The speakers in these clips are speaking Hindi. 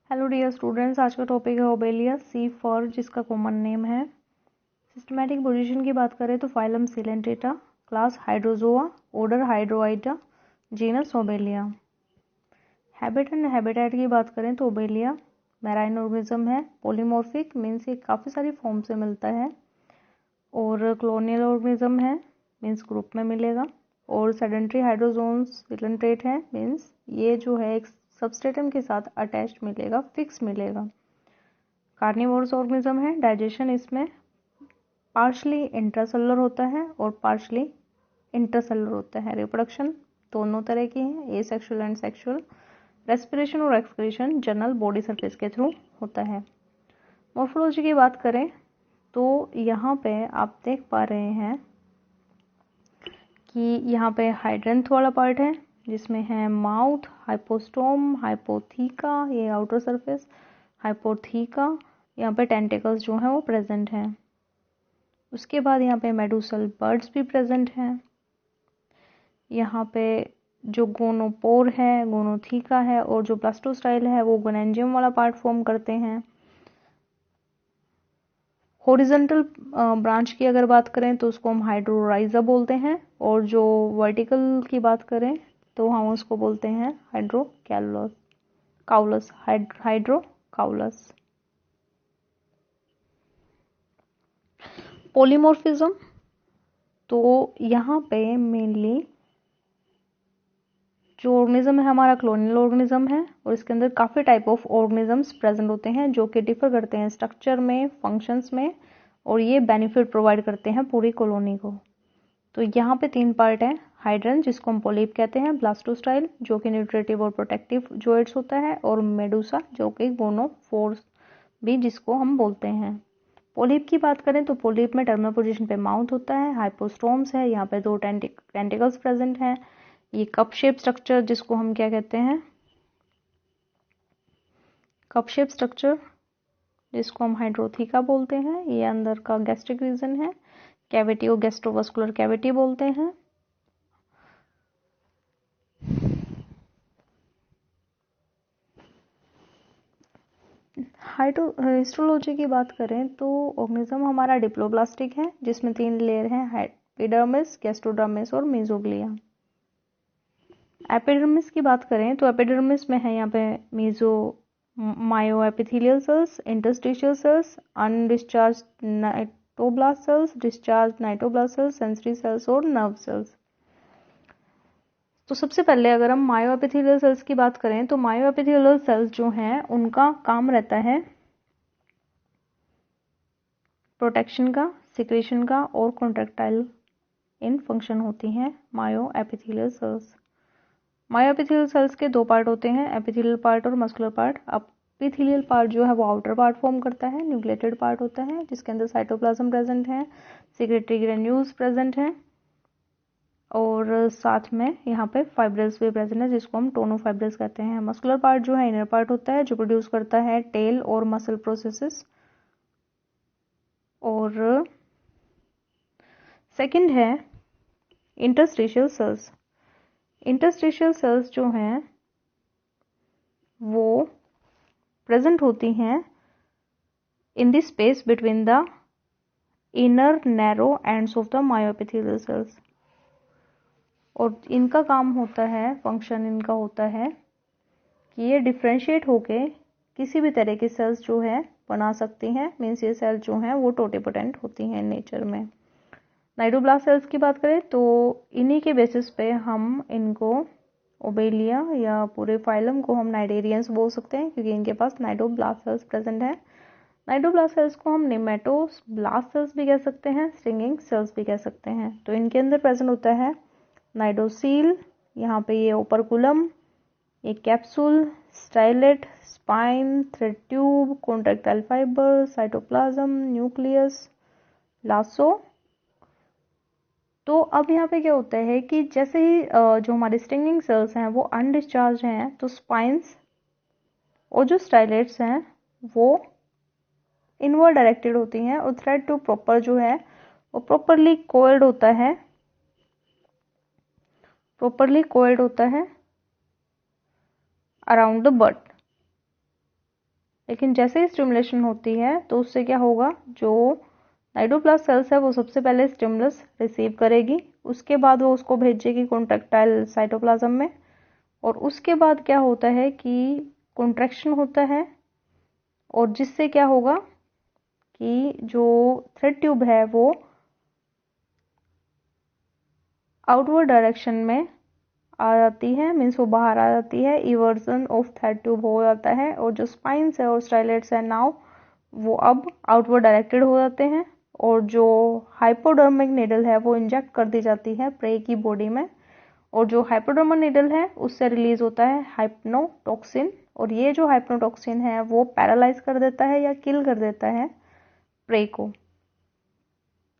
हेलो डियर स्टूडेंट्स, आज का टॉपिक है ओबेलिया सी फॉर, जिसका कॉमन नेम है। सिस्टमैटिक पोजीशन की बात करें तो phylum Coelenterata, class Hydrozoa, order Hydroida, genus Obelia. Habit and habitat की बात करें तो ओबेलिया मैराइन ऑर्गेनिज्म है। पॉलीमॉर्फिक मीन्स ये काफ़ी सारी फॉर्म से मिलता है, और कॉलोनियल ऑर्गेनिज्म है मीन्स ग्रुप में मिलेगा, और सेडेंट्री हाइड्रोजोन्स सिलेंट्रेट है मीन्स ये जो है एक सबस्ट्रेटम के साथ अटैच्ड मिलेगा, फिक्स मिलेगा। कार्निवोरस ऑर्गेनिज्म है। डाइजेशन इसमें पार्शली इंट्रासेलुलर होता है और पार्शली इंटरसेलुलर होता है। रिप्रोडक्शन दोनों तरह की है, एसेक्सुअल एंड सेक्सुअल। रेस्पिरेशन और एक्सक्रीशन जनरल बॉडी सरफेस के थ्रू होता है। मॉर्फोलॉजी की बात करें तो यहाँ पे आप देख पा रहे हैं कि यहाँ पे हाइड्रेंथ वाला पार्ट है जिसमें है माउथ, हाइपोस्टोम, हाइपोथीका, ये आउटर सरफेस, हाइपोथीका, यहाँ पे टेंटिकल्स जो हैं वो प्रेजेंट हैं। उसके बाद यहाँ पे मेडुसल बर्ड्स भी प्रेजेंट हैं। यहाँ पे जो गोनोपोर है, गोनोथीका है, और जो ब्लास्टोस्टाइल है वो गोनेंजियम वाला पार्ट फॉर्म करते हैं। हॉरिजॉन्टल ब्रांच की अगर बात करें तो उसको हम हाइड्रोराइजा बोलते हैं, और जो वर्टिकल की बात करें तो हम उसको बोलते हैं हाइड्रोकाउलस, हाइड्रोकाउलस। पॉलीमॉर्फिज्म तो यहाँ पे मेनली जो ऑर्गेनिज्म है हमारा कॉलोनियल ऑर्गेनिज्म है, और इसके अंदर काफ़ी टाइप ऑफ ऑर्गेनिजम्स प्रेजेंट होते हैं जो कि डिफर करते हैं स्ट्रक्चर में, फंक्शंस में, और ये बेनिफिट प्रोवाइड करते हैं पूरी कॉलोनी को। तो यहाँ पे 3 पार्ट है। हाइड्रन जिसको हम पोलिप कहते हैं, ब्लास्टोस्टाइल जो कि न्यूट्रिटिव और प्रोटेक्टिव जोइड्स होता है, और मेडुसा जो कि गोनोफोर्स भी जिसको हम बोलते हैं। पोलिप की बात करें तो पोलिप में टर्मिनल पोजीशन पे माउथ होता है, हाइपोस्टोम्स है, यहाँ पे 2 टेंटिकल्स प्रेजेंट हैं। ये कप शेप स्ट्रक्चर जिसको हम क्या कहते हैं, कप शेप स्ट्रक्चर जिसको हम हाइड्रोथीका बोलते हैं, ये अंदर का गैस्ट्रिक रीजन है। कैविटी और गैस्ट्रोवास्कुलर कैविटी बोलते हैं। हिस्टोलॉजी की बात करें तो ऑर्गेनिज्म हमारा डिप्लोब्लास्टिक है जिसमें 3 लेयर हैं, एपिडर्मिस, गैस्ट्रोडर्मिस और मेसोग्लिया। एपिडर्मिस की बात करें तो एपिडर्मिस में है यहाँ पे meso myo epithelial cells, interstitial cells, undischarge cnidoblast cells, discharge cnidoblast cells, sensory cells और नर्व सेल्स। तो सबसे पहले अगर हम मायो एपिथेलियल सेल्स की बात करें तो मायो एपिथेलियल सेल्स जो हैं उनका काम रहता है प्रोटेक्शन का, सिक्रेशन का और कॉन्ट्रैक्टाइल इन फंक्शन होती हैं मायो एपिथेलियल सेल्स। मायो एपिथेलियल सेल्स के 2 पार्ट होते हैं, एपिथेलियल पार्ट और मस्कुलर पार्ट। एपिथेलियल पार्ट जो है वो आउटर पार्ट फॉर्म करता है, न्यूक्लिएटेड पार्ट होता है जिसके अंदर साइटोप्लाज्म प्रेजेंट है, सिक्रेटरी ग्रेन्यूल्स प्रेजेंट हैं, और साथ में यहाँ पे फाइब्रल्स भी प्रेजेंट है जिसको हम टोनोफाइब्रल्स कहते हैं। मस्कुलर पार्ट जो है इनर पार्ट होता है जो प्रोड्यूस करता है टेल और मसल प्रोसेसेस। और सेकंड है इंटरस्टिशियल सेल्स। इंटरस्टिशियल सेल्स जो हैं वो प्रेजेंट होती हैं in the space between the inner narrow ends of the myoepithelial cells, और इनका काम होता है, फंक्शन इनका होता है कि ये डिफ्रेंशिएट होके किसी भी तरह की सेल्स जो है बना सकती हैं। मीन्स ये सेल्स जो हैं वो टोटिपोटेंट होती हैं नेचर में। नाइडोब्लास्ट सेल्स की बात करें तो इन्हीं के बेसिस पे हम इनको ओबेलिया या पूरे फाइलम को हम नाइडेरियंस बोल सकते हैं क्योंकि इनके पास नाइडोब्लास्ट सेल्स प्रेजेंट है। नाइडोब्लास्ट सेल्स को हम नेमेटोब्लास्ट सेल्स भी कह सकते हैं, स्टिंगिंग सेल्स भी कह सकते हैं। तो इनके अंदर प्रेजेंट होता है नाइडोसील, यहाँ पे ये ओपरकुलम, ये capsule, stylet, spine, thread tube, contractile fibre, cytoplasm, nucleus, lasso. तो अब यहाँ पे क्या होता है कि जैसे ही जो हमारे स्टिंगिंग सेल्स हैं वो अनडिस्चार्ज हैं तो स्पाइंस और जो स्टाइलेट्स हैं वो इनवर्ड डायरेक्टेड होती हैं, और थ्रेड ट्यूब प्रॉपर जो है वो प्रॉपरली कोइल्ड होता है अराउंड द बट। लेकिन जैसे ही स्टिमुलेशन होती है तो उससे क्या होगा, जो नाइट्रोप्लास्ट सेल्स है वो सबसे पहले स्टिमुलस रिसीव करेगी, उसके बाद वो उसको भेजेगी कॉन्ट्रैक्टाइल साइटोप्लाज्म में, और उसके बाद क्या होता है कि कॉन्ट्रैक्शन होता है, और जिससे क्या होगा कि जो थ्रेड ट्यूब है वो आउटवर्ड डायरेक्शन में आ जाती है, मीन्स वो बाहर आ जाती है, इवर्जन ऑफ थ्रेड ट्यूब हो जाता है, और जो स्पाइन्स है और स्टाइलेट्स है नाउ वो अब आउटवर्ड डायरेक्टेड हो जाते हैं, और जो हाइपोडर्मिक नीडल है वो इंजेक्ट कर दी जाती है प्रे की बॉडी में, और जो हाइपोडर्मल नीडल है उससे रिलीज होता है हाइप्नोटॉक्सिन, और ये जो हाइप्नोटॉक्सिन है वो पैरालाइज कर देता है या किल कर देता है प्रे को।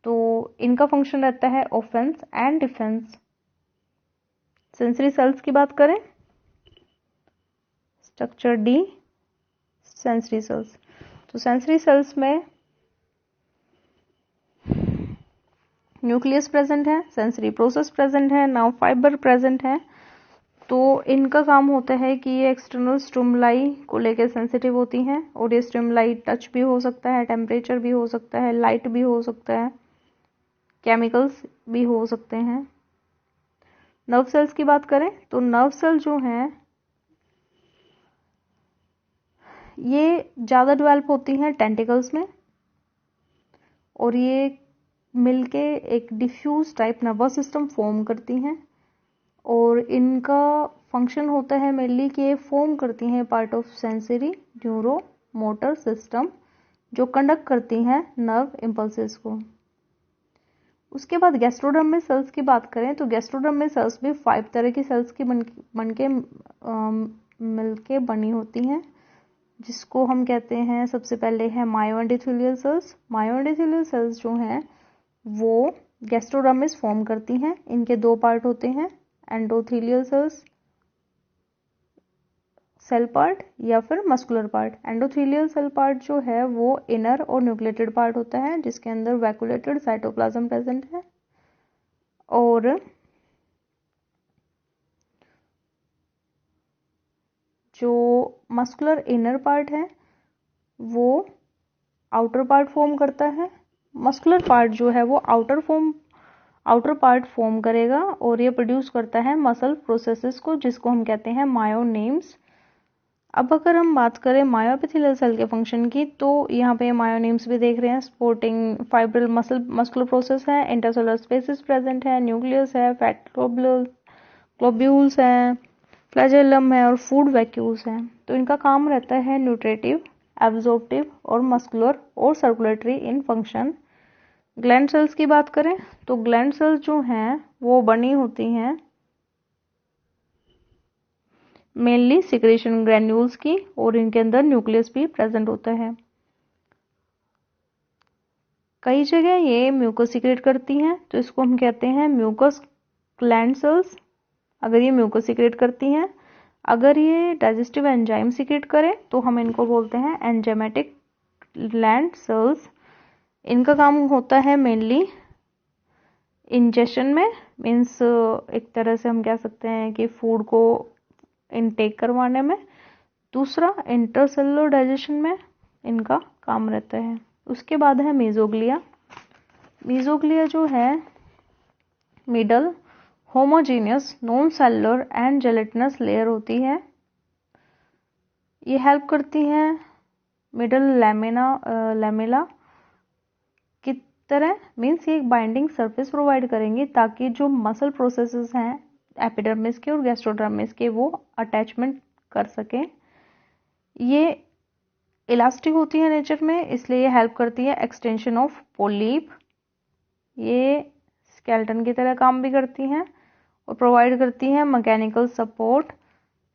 तो इनका फंक्शन रहता है offence and defence. Sensory sales की बात करें, स्ट्रक्चर डी, सेंसरी सेल्स। तो सेंसरी सेल्स में न्यूक्लियस प्रेजेंट है, सेंसरी प्रोसेस प्रेजेंट है, नाउ फाइबर प्रेजेंट है। तो इनका काम होता है कि ये एक्सटर्नल स्टिमुलाई को लेकर सेंसिटिव होती हैं, और ये स्टिमुलाई टच भी हो सकता है, टेम्परेचर भी हो सकता है, लाइट भी हो सकता है, केमिकल्स भी हो सकते हैं। नर्व सेल्स की बात करें तो नर्व सेल जो हैं ये ज़्यादा डेवलप होती हैं टेंटिकल्स में, और ये मिलके एक diffuse type nervous system form करती हैं, और इनका फंक्शन होता है मेनली कि ये फॉर्म करती हैं part of sensory neuro motor system जो कंडक्ट करती हैं नर्व इम्पल्सेस को। उसके बाद गैस्ट्रोडर्मिस सेल्स की बात करें तो गैस्ट्रोडर्मिस सेल्स भी 5 तरह की सेल्स की मिलके बनी होती हैं, जिसको हम कहते हैं सबसे पहले है मायोएंडोथेलियल सेल्स। मायोएंडोथेलियल सेल्स जो हैं वो गैस्ट्रोडर्मिस फॉर्म करती हैं। इनके 2 पार्ट होते हैं, एंडोथेलियल सेल्स सेल पार्ट या फिर muscular part. Endothelial cell part जो है वो इनर और न्यूक्लिएटेड पार्ट होता है, जिसके अंदर वैक्यूलेटेड साइटोप्लाज्म प्रेजेंट है, और जो मस्कुलर इनर पार्ट है वो आउटर पार्ट फॉर्म करता है। मस्कुलर पार्ट जो है वो आउटर पार्ट फॉर्म करेगा, और ये प्रोड्यूस करता है मसल प्रोसेसेस को, जिसको हम कहते हैं मायोनेम्स। अब अगर हम बात करें मायोएपिथेलियल सेल के फंक्शन की, तो यहाँ पे मायोनेम्स भी देख रहे हैं, सपोर्टिंग फाइब्रिल मस्कुलर प्रोसेस है, इंटरसेलुलर स्पेसिस प्रेजेंट है, न्यूक्लियस है, फैट ग्लोब्यूल्स हैं, फ्लैजेलम है, और फूड वैक्यूल्स हैं। तो इनका काम रहता है न्यूट्रेटिव, एब्जॉर्प्टिव और मस्कुलर और सर्कुलेटरी इन फंक्शन। ग्लैंड सेल्स की बात करें तो ग्लैंड सेल्स जो हैं वो बनी होती हैं मेनली सिक्रेशन ग्रैन्यूल्स की, और इनके अंदर न्यूक्लियस भी प्रेजेंट होता है। कई जगह ये म्यूकस सिक्रेट करती हैं, तो इसको हम कहते हैं म्यूकस ग्लैंड सेल्स, अगर ये म्यूकस सिक्रेट करती हैं। अगर ये डाइजेस्टिव एंजाइम सिक्रेट करें तो हम इनको बोलते हैं एंजाइमेटिक ग्लैंड सेल्स। इनका काम होता है मेनली इंजेशन में, मीन्स एक तरह से हम कह सकते हैं कि फूड को इनटेक करवाने में। दूसरा इंटरसेलुलर डाइजेशन में इनका काम रहता है। उसके बाद है मेसोग्लिया। मेसोग्लिया जो है middle homogeneous non cellular and gelatinous layer होती है। ये हेल्प करती हैं मिडल लैमेला की तरह, मीन्स ये एक बाइंडिंग सरफेस प्रोवाइड करेंगे ताकि जो मसल प्रोसेसेस हैं एपिडर्मिस के और गैस्ट्रोडर्मिस के वो अटैचमेंट कर सकें। ये इलास्टिक होती है नेचर में, इसलिए ये हेल्प करती है एक्सटेंशन ऑफ पोलीप। ये स्केलेटन की तरह काम भी करती हैं और प्रोवाइड करती हैं मैकेनिकल सपोर्ट।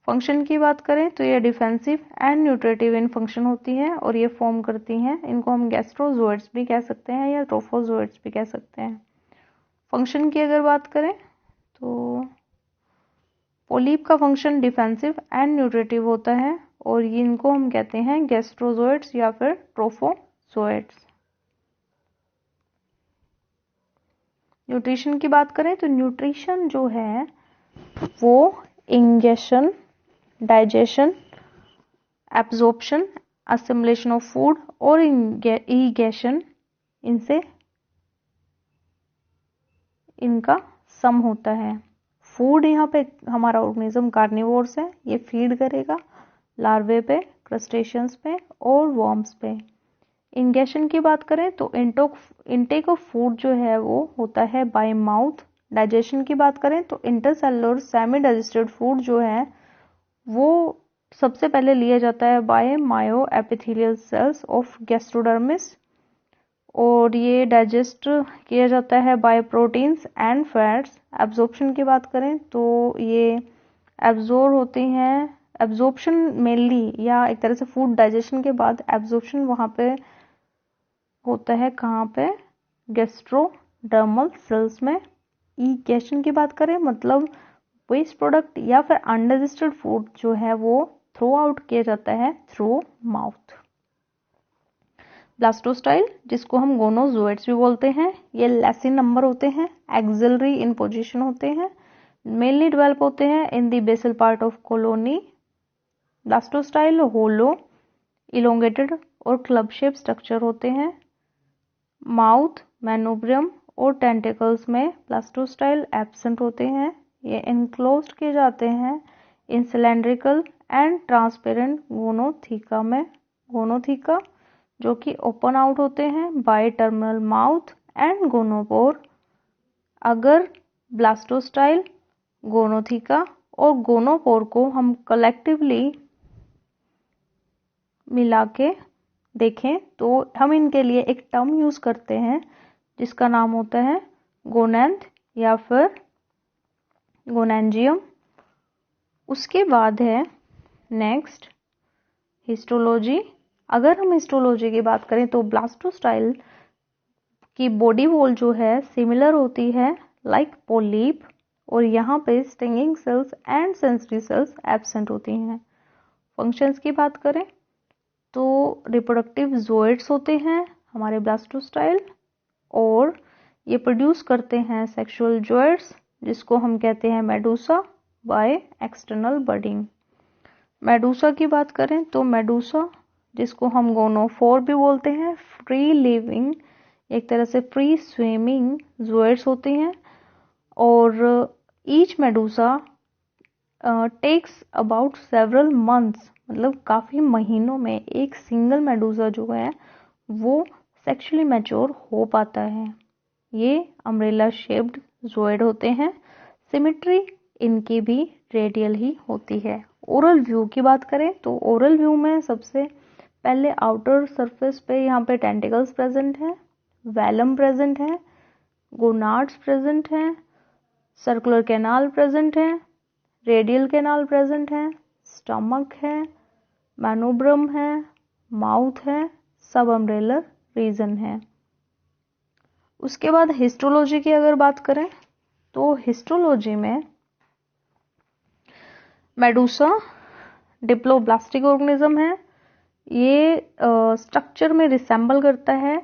फंक्शन की बात करें तो ये defensive and nutritive in function होती है, और ये फॉर्म करती हैं, इनको हम गैस्ट्रोजोइड्स भी कह सकते हैं या ट्रोफोजोइड्स भी कह सकते हैं। फंक्शन की अगर बात करें तो पोलीप का फंक्शन डिफेंसिव एंड न्यूट्रेटिव होता है, और इनको हम कहते हैं गैस्ट्रोजोइड्स या फिर ट्रोफोजोइड्स। न्यूट्रिशन की बात करें तो न्यूट्रिशन जो है वो ingestion, digestion, absorption assimilation of food और irrigation, इनसे इनका सम होता है। फूड यहाँ पे हमारा ऑर्गेनिज्म कार्निवोर्स है, ये फीड करेगा लार्वे पे, क्रस्टेशियंस पे और वर्म्स पे। इंगेशन की बात करें तो इनटेक ऑफ फूड जो है वो होता है बाय माउथ। डाइजेशन की बात करें तो इंटरसेलुलर सेमी डाइजेस्टेड फूड जो है वो सबसे पहले लिया जाता है by myo epithelial cells of gastrodermis, और ये डाइजेस्ट किया जाता है by proteins and fats. Absorption की बात करें तो ये एब्जॉर्ब होती हैं, एब्जॉर्प्शन मेनली या एक तरह से फूड डाइजेशन के बाद एब्जॉर्प्शन वहाँ पे होता है, कहाँ पे, गैस्ट्रोडर्मल सेल्स में। इगेशन की बात करें मतलब वेस्ट प्रोडक्ट या फिर अनडाइजेस्टेड फूड जो है वो थ्रो आउट किया जाता है थ्रू माउथ। ब्लास्टोस्टाइल, जिसको हम गोनोजोइड्स भी बोलते हैं, ये लेसिन नंबर होते हैं, एक्सिलरी इन पोजीशन होते हैं, मेनली डेवलप होते हैं in the basal part of colony. Blastostyle hollow, elongated और क्लब शेप स्ट्रक्चर होते हैं। माउथ, मैनोब्रियम और टेंटिकल्स में ब्लास्टोस्टाइल एब्सेंट होते हैं। ये इनक्लोज्ड किए जाते हैं in cylindrical and transparent gonotheca में, गोनोथीका जो कि ओपन आउट होते हैं by terminal mouth and gonopore. अगर ब्लास्टोस्टाइल, गोनोथीका और गोनोपोर को हम कलेक्टिवली मिला के देखें तो हम इनके लिए एक टर्म यूज करते हैं जिसका नाम होता है गोनेंथ या फिर गोनेंजियम। उसके बाद है नेक्स्ट हिस्टोलॉजी। अगर हम हिस्टोलॉजी की बात करें तो ब्लास्टोस्टाइल की बॉडी वॉल जो है सिमिलर होती है लाइक पोलीप, और यहाँ पे stinging cells and sensory sales absent होती हैं। फंक्शंस की बात करें तो रिप्रोडक्टिव ज़ोइड्स होते हैं हमारे ब्लास्टोस्टाइल, और ये प्रोड्यूस करते हैं सेक्सुअल ज़ोइड्स जिसको हम कहते हैं Medusa by external budding. Medusa की बात करें तो मेडूसा, जिसको हम गोनोफोर भी बोलते हैं, फ्री लिविंग एक तरह से फ्री स्विमिंग ज़ोइड्स होती हैं, और each medusa takes about several months, मतलब काफ़ी महीनों में एक सिंगल मेडूसा जो है वो सेक्सुअली मैच्योर हो पाता है। ये अम्ब्रेला शेप्ड ज़ोइड होते हैं। सिमेट्री इनकी भी रेडियल ही होती है। ओरल व्यू की बात करें तो ओरल व्यू में सबसे पहले आउटर सरफेस पे यहाँ पे टेंटिकल्स प्रेजेंट हैं, वैलम प्रेजेंट है, गोनाड्स प्रेजेंट हैं, सर्कुलर कैनाल प्रेजेंट है, रेडियल कैनाल प्रेजेंट है, स्टमक है, मैनोब्रम है, माउथ है, सब अम्ब्रेलर रीजन है। उसके बाद हिस्टोलॉजी की अगर बात करें तो हिस्टोलॉजी में मेडूसा डिप्लोब्लास्टिक ऑर्गेनिज्म है। ये स्ट्रक्चर में रिसेंबल करता है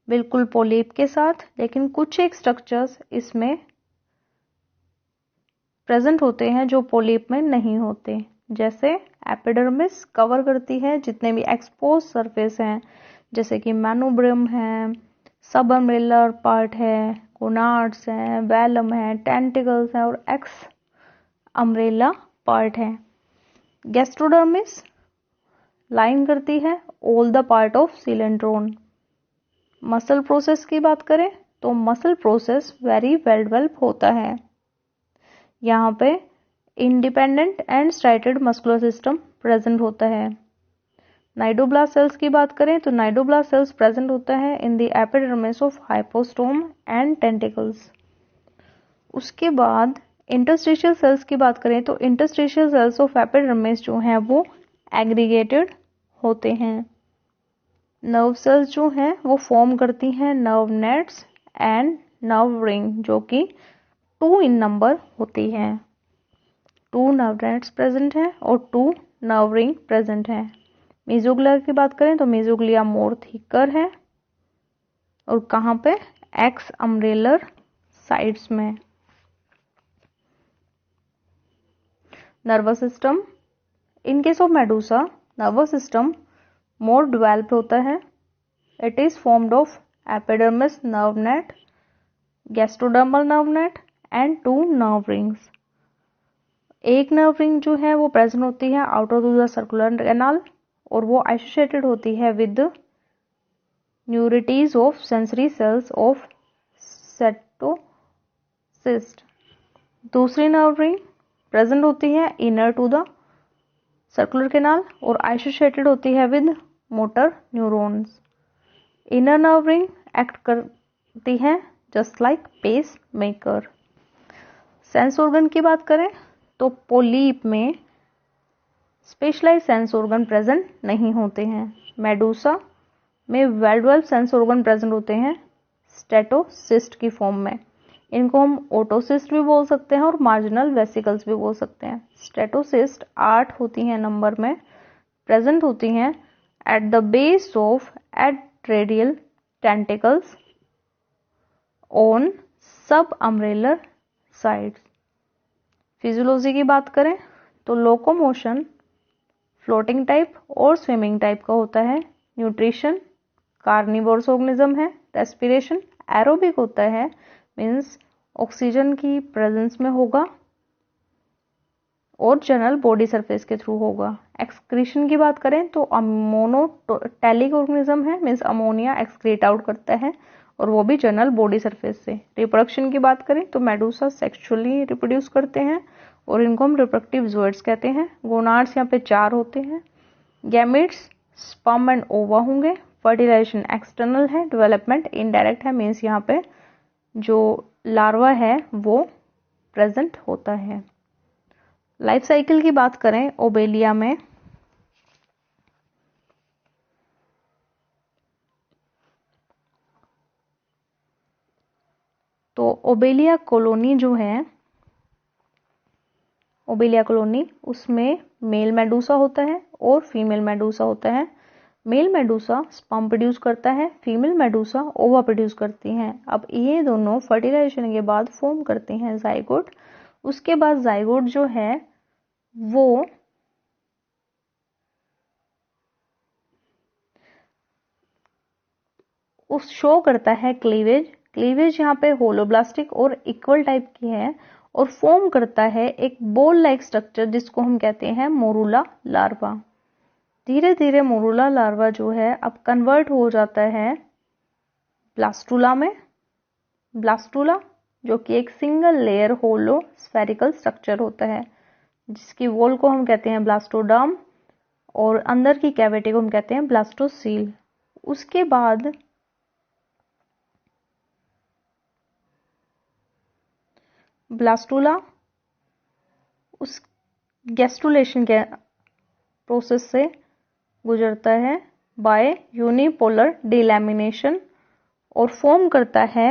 बिल्कुल पोलिप के साथ, लेकिन कुछ एक स्ट्रक्चर्स इसमें प्रेजेंट होते हैं जो पोलिप में नहीं होते, जैसे एपिडर्मिस कवर करती है जितने भी एक्सपोज सरफेस हैं, जैसे कि मैनोब्रियम है, सब अम्ब्रेलर पार्ट है, गोनाड्स हैं, वैलम है, टेंटिकल्स हैं और एक्स अम्ब्रेला पार्ट है। गैस्ट्रोडर्मिस लाइन करती है all the part of coelenteron. Muscle process की बात करें तो muscle process very well develop होता है। यहाँ पे independent and striated muscular system present होता है। नाइडोब्लास्ट सेल्स की बात करें तो नाइडोब्लास्ट सेल्स प्रेजेंट होता है in the epidermis of hypostome and tentacles. उसके बाद इंटरस्टिशियल सेल्स की बात करें तो इंटरस्टिशियल सेल्स ऑफ एपिडर्मिस जो हैं वो एग्रीगेटेड होते हैं। नर्व सेल्स जो हैं वो फॉर्म करती हैं nerve nets and nerve ring, जो कि 2 इन नंबर होती हैं। 2 नर्व नेट्स प्रेजेंट हैं और 2 नर्व रिंग प्रेजेंट हैं। मेसोग्लिया की बात करें तो मेसोग्लिया मोर थिकर है, और कहाँ पे, एक्स अम्ब्रेलर साइड्स में। Nervous system, in case of medusa nervous system more developed होता है। It is formed of epidermis nerve net, gastrodermal nerve net and 2 nerve rings. एक नर्व रिंग जो है वो प्रेजेंट होती है outer to the circular canal और वो एसोसिएटेड होती है with neurites of sensory cells of statocyst. दूसरी नर्व रिंग प्रेजेंट होती है inner to the circular canal और एसोसिएटेड होती है with motor neurons. Inner nerve ring act करती है just like pacemaker. Sense organ की बात करें तो पोलीप में स्पेशलाइज्ड सेंस ऑर्गन प्रेजेंट नहीं होते हैं। मेडूसा में well developed sense organ present होते हैं स्टेटोसिस्ट की फॉर्म में। इनको हम ओटोसिस्ट भी बोल सकते हैं और मार्जिनल वेसिकल्स भी बोल सकते हैं। स्टेटोसिस्ट 8 होती हैं नंबर में, प्रेजेंट होती हैं at the base of adradial tentacles on subumbrellar sides. Physiology की बात करें तो लोकोमोशन फ्लोटिंग टाइप और स्विमिंग टाइप का होता है। न्यूट्रिशन कार्निवोरस ऑर्गेनिज्म है। रेस्पिरेशन एरोबिक होता है, मीन्स ऑक्सीजन की प्रेजेंस में होगा और जनरल बॉडी सरफेस के थ्रू होगा। एक्सक्रीशन की बात करें तो मोनोटैलिक ऑर्गेनिज्म है, मीन्स अमोनिया एक्सक्रीट आउट करता है और वो भी जनरल बॉडी सरफेस से। रिप्रोडक्शन की बात करें तो मेडूसा सेक्सुअली रिप्रोड्यूस करते हैं और इनको हम रिप्रोडक्टिव ज़ोइड्स कहते हैं। गोनाड्स यहाँ पे 4 होते हैं। गैमेट्स स्पर्म एंड ओवा होंगे। फर्टिलाइजेशन एक्सटर्नल है, डेवलपमेंट इनडायरेक्ट है, मीन्स यहाँ पे जो लार्वा है वो प्रेजेंट होता है। लाइफ साइकिल की बात करें ओबेलिया में तो ओबेलिया कॉलोनी जो है, ओबेलिया कॉलोनी उसमें मेल मेडूसा होता है और फीमेल मेडूसा होता है। मेल मेडूसा स्पर्म प्रोड्यूस करता है, फीमेल मेडूसा ओवा प्रोड्यूस करती हैं। अब ये दोनों फर्टिलाइजेशन के बाद फॉर्म करते हैं जाइगोट। उसके बाद जाइगोट जो है वो उस शो करता है क्लीवेज। क्लीवेज यहाँ पे होलोब्लास्टिक और इक्वल टाइप की है और फॉर्म करता है एक बॉल लाइक स्ट्रक्चर जिसको हम कहते हैं मोरूला लार्वा। धीरे धीरे मोरूला लार्वा जो है अब कन्वर्ट हो जाता है ब्लास्टुला में। ब्लास्टुला जो कि एक single layer hollow spherical structure होता है जिसकी वॉल को हम कहते हैं ब्लास्टोडर्म और अंदर की कैविटी को हम कहते हैं ब्लास्टोसील। उसके बाद ब्लास्टुला उस गैस्ट्रुलेशन के प्रोसेस से गुजरता है बाय यूनिपोलर डिलैमिनेशन और फॉर्म करता है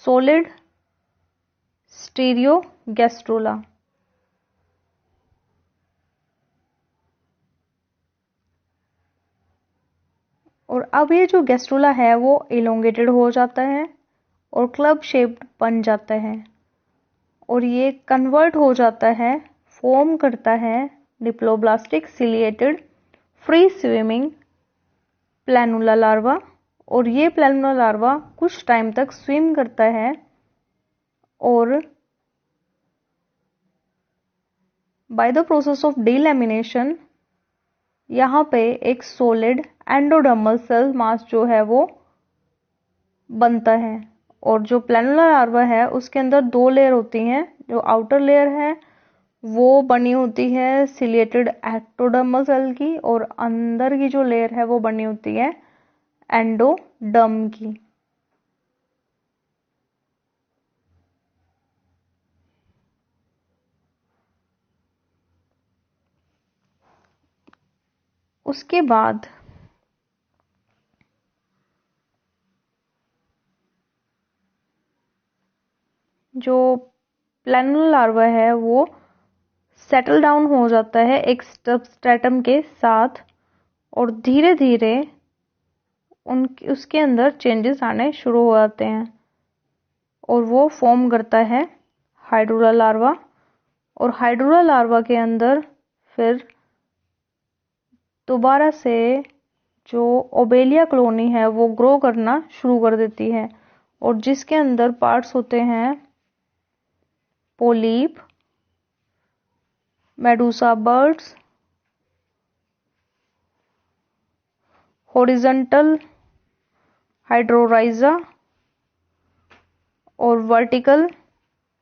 सॉलिड स्टीरियो गैस्ट्रुला। और अब ये जो गैस्ट्रुला है वो इलोंगेटेड हो जाता है और क्लब शेप्ड बन जाता है और ये कन्वर्ट हो जाता है, फॉर्म करता है diploblastic ciliated free swimming planula larva. और ये प्लैनुला लार्वा कुछ टाइम तक स्विम करता है और by the process of delamination यहाँ पे एक सॉलिड एंडोडर्मल सेल मास जो है वो बनता है। और जो प्लैनुला लार्वा है उसके अंदर 2 लेयर होती हैं। जो आउटर लेयर है वो बनी होती है सिलिएटेड एक्टोडर्मल सेल की और अंदर की जो लेयर है वो बनी होती है एंडोडर्म की। उसके बाद जो प्लैनुला लार्वा है वो सेटल डाउन हो जाता है एक सबस्ट्रेटम के साथ और धीरे धीरे उसके अंदर चेंजेस आने शुरू हो जाते हैं और वो फॉर्म करता है हाइड्रोला लार्वा। और हाइड्रोला लार्वा के अंदर फिर दोबारा से जो ओबेलिया कॉलोनी है वो ग्रो करना शुरू कर देती है, और जिसके अंदर पार्ट्स होते हैं पोलीप, मेडूसा बर्ड्स, हॉरिजॉन्टल हाइड्रोराइजा और वर्टिकल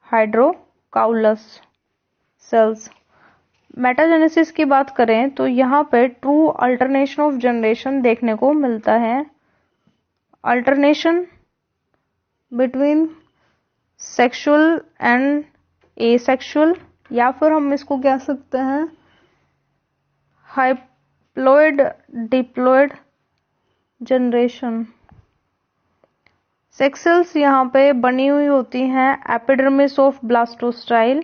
हाइड्रोकाउलस सेल्स। मेटाजेनेसिस की बात करें तो यहाँ पे ट्रू अल्टरनेशन ऑफ जनरेशन देखने को मिलता है। Alternation between sexual and asexual, या फिर हम इसको कह सकते हैं हाइप्लॉइड डिप्लॉइड जनरेशन। सेक्स सेल्स यहाँ पे बनी हुई होती हैं एपिडर्मिस ऑफ ब्लास्टोस्टाइल,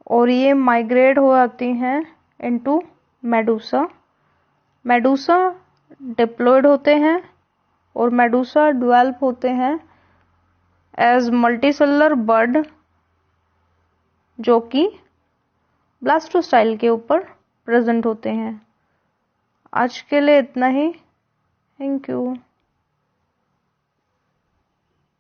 और ये माइग्रेट हो जाती हैं इनटू मेडूसा। मेडूसा डिप्लॉइड होते हैं और मेडूसा डेवलप होते हैं एज मल्टीसेलुलर बड, जो कि ब्लास्टोस्टाइल के ऊपर प्रेजेंट होते हैं। आज के लिए इतना ही। Thank you.